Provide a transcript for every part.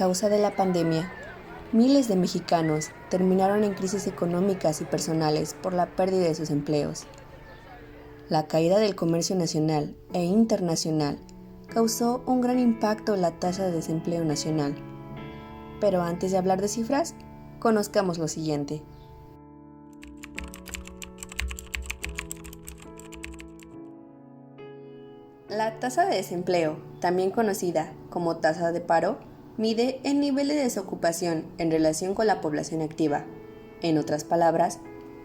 causa de la pandemia, miles de mexicanos terminaron en crisis económicas y personales por la pérdida de sus empleos. La caída del comercio nacional e internacional causó un gran impacto en la tasa de desempleo nacional. Pero antes de hablar de cifras, conozcamos lo siguiente. La tasa de desempleo, también conocida como tasa de paro, mide el nivel de desocupación en relación con la población activa. En otras palabras,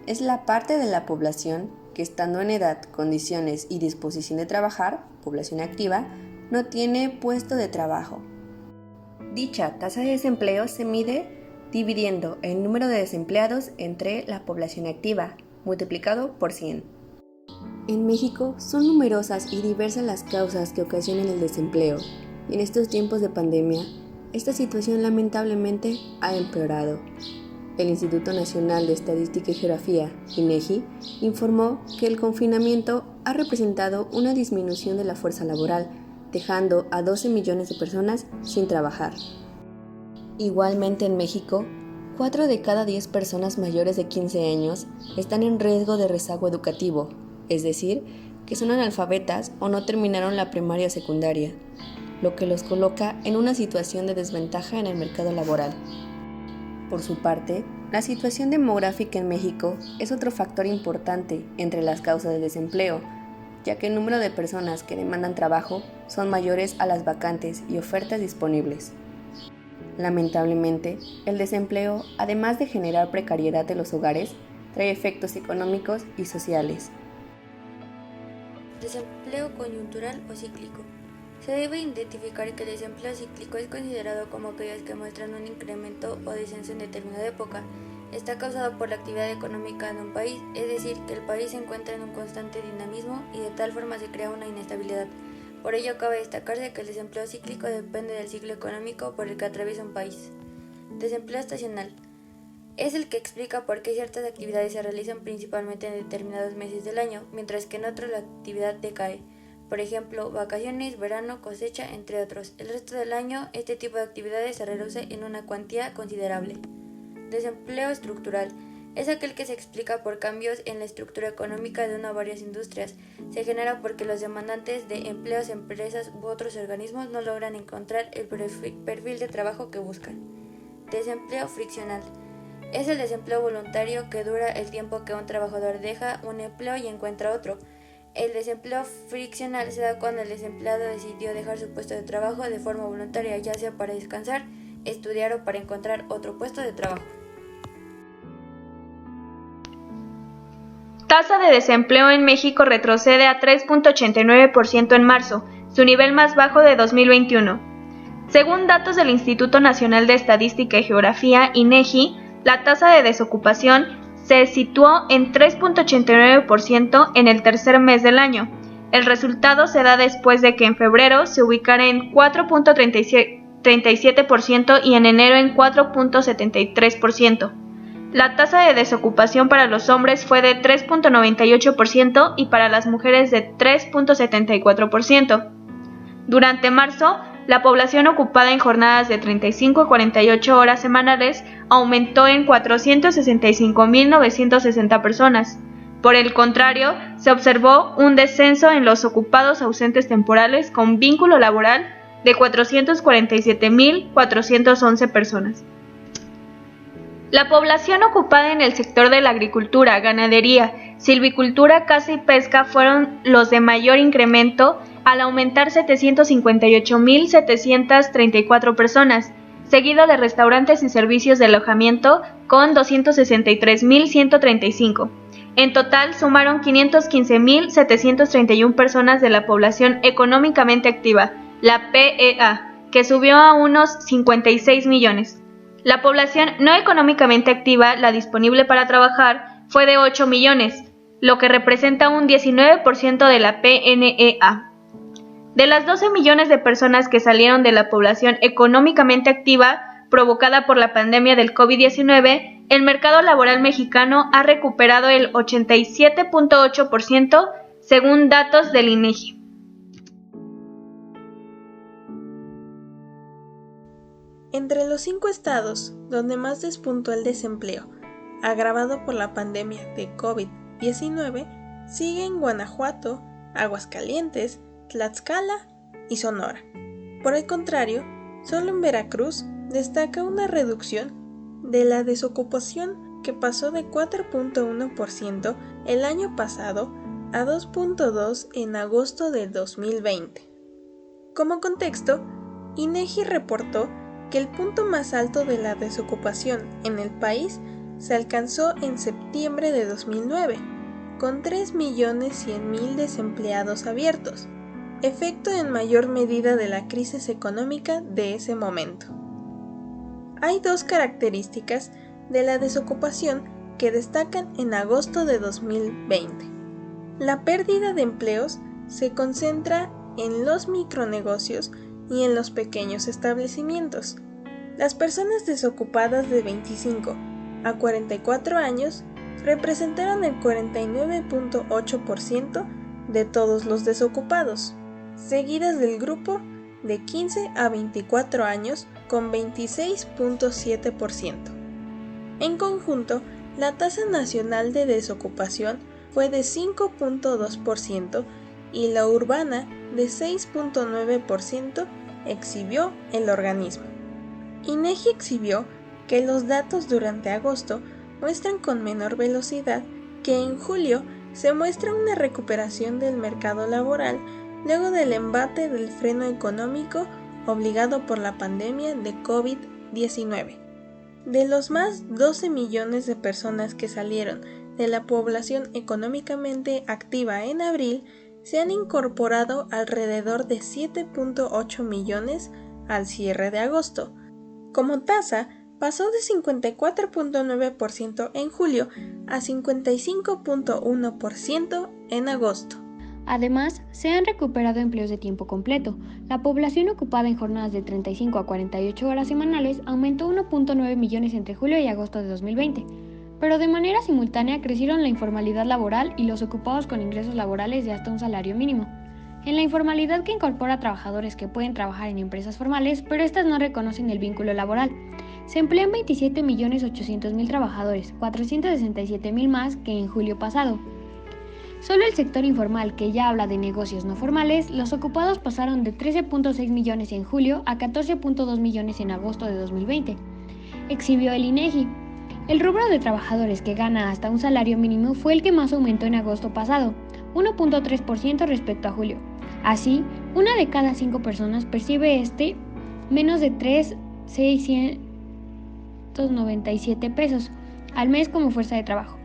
es la parte de la población que, estando en edad, condiciones y disposición de trabajar, población activa, no tiene puesto de trabajo. Dicha tasa de desempleo se mide dividiendo el número de desempleados entre la población activa, multiplicado por 100. En México son numerosas y diversas las causas que ocasionan el desempleo, y en estos tiempos de pandemia, esta situación lamentablemente ha empeorado. El Instituto Nacional de Estadística y Geografía, INEGI, informó que el confinamiento ha representado una disminución de la fuerza laboral, dejando a 12 millones de personas sin trabajar. Igualmente en México, 4 de cada 10 personas mayores de 15 años están en riesgo de rezago educativo, es decir, que son analfabetas o no terminaron la primaria o secundaria, lo que los coloca en una situación de desventaja en el mercado laboral. Por su parte, la situación demográfica en México es otro factor importante entre las causas del desempleo, ya que el número de personas que demandan trabajo son mayores a las vacantes y ofertas disponibles. Lamentablemente, el desempleo, además de generar precariedad de los hogares, trae efectos económicos y sociales. Desempleo coyuntural o cíclico. Se debe identificar que el desempleo cíclico es considerado como aquellos que muestran un incremento o descenso en determinada época. Está causado por la actividad económica de un país, es decir, que el país se encuentra en un constante dinamismo y de tal forma se crea una inestabilidad. Por ello cabe destacarse que el desempleo cíclico depende del ciclo económico por el que atraviesa un país. Desempleo estacional. Es el que explica por qué ciertas actividades se realizan principalmente en determinados meses del año, mientras que en otros la actividad decae. Por ejemplo, vacaciones, verano, cosecha, entre otros. El resto del año, este tipo de actividades se reduce en una cuantía considerable. Desempleo estructural. Es aquel que se explica por cambios en la estructura económica de una o varias industrias. Se genera porque los demandantes de empleos, empresas u otros organismos no logran encontrar el perfil de trabajo que buscan. Desempleo friccional. Es el desempleo voluntario que dura el tiempo que un trabajador deja un empleo y encuentra otro. El desempleo friccional se da cuando el desempleado decidió dejar su puesto de trabajo de forma voluntaria, ya sea para descansar, estudiar o para encontrar otro puesto de trabajo. Tasa de desempleo en México retrocede a 3.89% en marzo, su nivel más bajo de 2021. Según datos del Instituto Nacional de Estadística y Geografía, INEGI, la tasa de desocupación se situó en 3.89% en el tercer mes del año. El resultado se da después de que en febrero se ubicara en 4.37% y en enero en 4.73%. La tasa de desocupación para los hombres fue de 3.98% y para las mujeres de 3.74%. Durante marzo, la población ocupada en jornadas de 35 a 48 horas semanales aumentó en 465.960 personas. Por el contrario, se observó un descenso en los ocupados ausentes temporales con vínculo laboral de 447.411 personas. La población ocupada en el sector de la agricultura, ganadería, silvicultura, caza y pesca fueron los de mayor incremento al aumentar 758.734 personas, seguido de restaurantes y servicios de alojamiento con 263.135. En total sumaron 515.731 personas de la población económicamente activa, la PEA, que subió a unos 56 millones. La población no económicamente activa, la disponible para trabajar, fue de 8 millones, lo que representa un 19% de la PNEA. De las 12 millones de personas que salieron de la población económicamente activa provocada por la pandemia del COVID-19, el mercado laboral mexicano ha recuperado el 87.8% según datos del INEGI. Entre los 5 estados donde más despuntó el desempleo, agravado por la pandemia de COVID-19, siguen Guanajuato, Aguascalientes, Tlaxcala y Sonora. Por el contrario, solo en Veracruz destaca una reducción de la desocupación que pasó de 4.1% el año pasado a 2.2% en agosto de 2020. Como contexto, INEGI reportó que el punto más alto de la desocupación en el país se alcanzó en septiembre de 2009, con 3.100.000 desempleados abiertos, efecto en mayor medida de la crisis económica de ese momento. Hay 2 características de la desocupación que destacan en agosto de 2020. La pérdida de empleos se concentra en los micronegocios y en los pequeños establecimientos. Las personas desocupadas de 25 a 44 años representaron el 49.8% de todos los desocupados, seguidas del grupo de 15 a 24 años con 26.7%. En conjunto, la tasa nacional de desocupación fue de 5.2% y la urbana de 6.9%, exhibió el organismo. INEGI exhibió que los datos durante agosto muestran con menor velocidad que en julio se muestra una recuperación del mercado laboral luego del embate del freno económico obligado por la pandemia de COVID-19. De los más 12 millones de personas que salieron de la población económicamente activa en abril, se han incorporado alrededor de 7.8 millones al cierre de agosto. Como tasa, pasó de 54.9% en julio a 55.1% en agosto. Además, se han recuperado empleos de tiempo completo. La población ocupada en jornadas de 35 a 48 horas semanales aumentó 1.9 millones entre julio y agosto de 2020, pero de manera simultánea crecieron la informalidad laboral y los ocupados con ingresos laborales de hasta un salario mínimo. En la informalidad, que incorpora a trabajadores que pueden trabajar en empresas formales, pero estas no reconocen el vínculo laboral, se emplean 27.800.000 trabajadores, 467.000 más que en julio pasado. Solo el sector informal, que ya habla de negocios no formales, los ocupados pasaron de 13.6 millones en julio a 14.2 millones en agosto de 2020, exhibió el INEGI. El rubro de trabajadores que gana hasta un salario mínimo fue el que más aumentó en agosto pasado, 1.3% respecto a julio. Así, 1 de cada 5 personas percibe menos de 3.697 pesos al mes como fuerza de trabajo.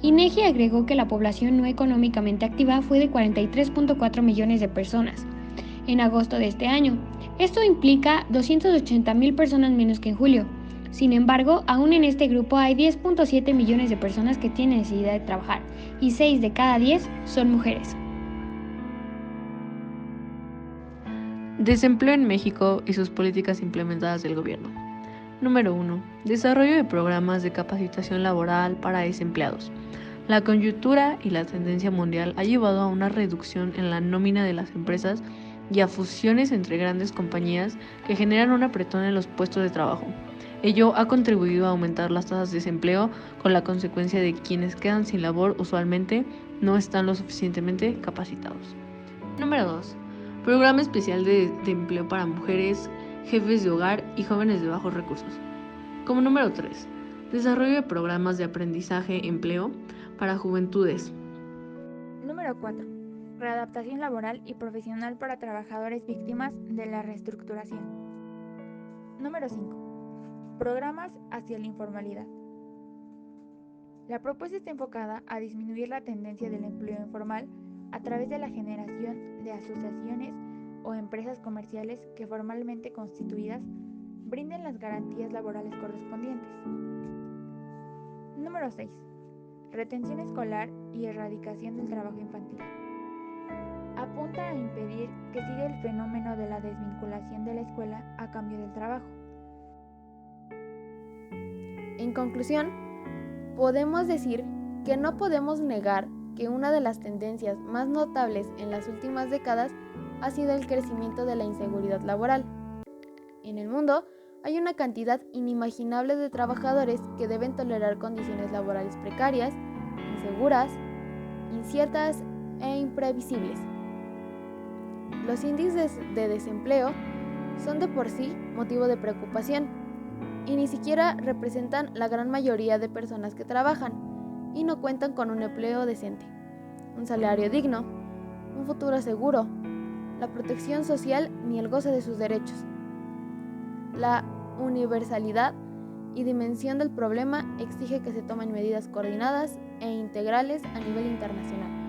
INEGI agregó que la población no económicamente activa fue de 43.4 millones de personas en agosto de este año. Esto implica 280.000 personas menos que en julio. Sin embargo, aún en este grupo hay 10.7 millones de personas que tienen necesidad de trabajar y 6 de cada 10 son mujeres. Desempleo en México y sus políticas implementadas del gobierno. Número 1. Desarrollo de programas de capacitación laboral para desempleados. La coyuntura y la tendencia mundial ha llevado a una reducción en la nómina de las empresas y a fusiones entre grandes compañías que generan un apretón en los puestos de trabajo. Ello ha contribuido a aumentar las tasas de desempleo, con la consecuencia de quienes quedan sin labor usualmente no están lo suficientemente capacitados. Número 2. Programa especial de empleo para mujeres, jefes de hogar y jóvenes de bajos recursos. Como número 3. Desarrollo de programas de aprendizaje-empleo para juventudes. Número 4. Readaptación laboral y profesional para trabajadores víctimas de la reestructuración. Número 5. Programas hacia la informalidad. La propuesta está enfocada a disminuir la tendencia del empleo informal a través de la generación de asociaciones o empresas comerciales que, formalmente constituidas, brinden las garantías laborales correspondientes. Número 6. Retención escolar y erradicación del trabajo infantil. Apunta a impedir que siga el fenómeno de la desvinculación de la escuela a cambio del trabajo. En conclusión, podemos decir que no podemos negar que una de las tendencias más notables en las últimas décadas ha sido el crecimiento de la inseguridad laboral. En el mundo, hay una cantidad inimaginable de trabajadores que deben tolerar condiciones laborales precarias, inseguras, inciertas e imprevisibles. Los índices de desempleo son de por sí motivo de preocupación y ni siquiera representan la gran mayoría de personas que trabajan y no cuentan con un empleo decente, un salario digno, un futuro seguro, la protección social ni el goce de sus derechos. La universalidad y dimensión del problema exige que se tomen medidas coordinadas e integrales a nivel internacional.